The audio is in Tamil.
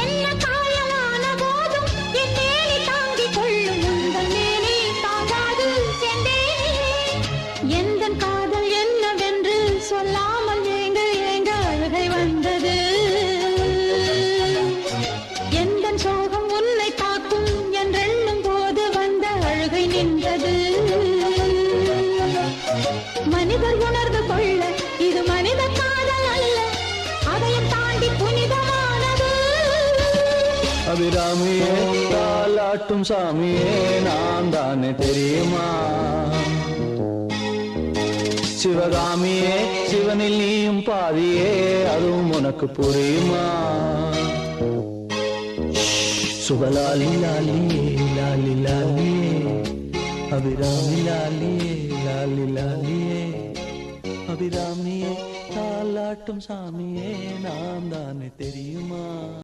என்ன காயலான போதும் என் மேனி தாங்கிக் கொள்ளும் உந்தன் மேனி தாங்காது செந்தேனே. எந்தன் காதல் என்னவென்று சொல்லாமல் ஏங்க ஏங்க அழுகை வந்தது. எந்தன் சோகம் உன்னை தாக்கும் என்றெண்ணும் போது வந்த அழுகை நின்றது. மனிதர் உணர்ந்து கொள்ள இது மனித காதல் அல்ல, அதையும் தாண்டி புனிதமானது. அபிராமியே தாலாட்டும் சாமியே நான் தானே தெரியுமா? சிவகாமியே சிவனில் நீயும் பாதியே அதுவும் உனக்கு புரியுமா? சுபலாலி லாலியே லாலி லாலியே அபிராமி லாலியே லாலி லாலியே அபிராமியே தாலாட்டும் சாமியே நான் தானே தெரியுமா?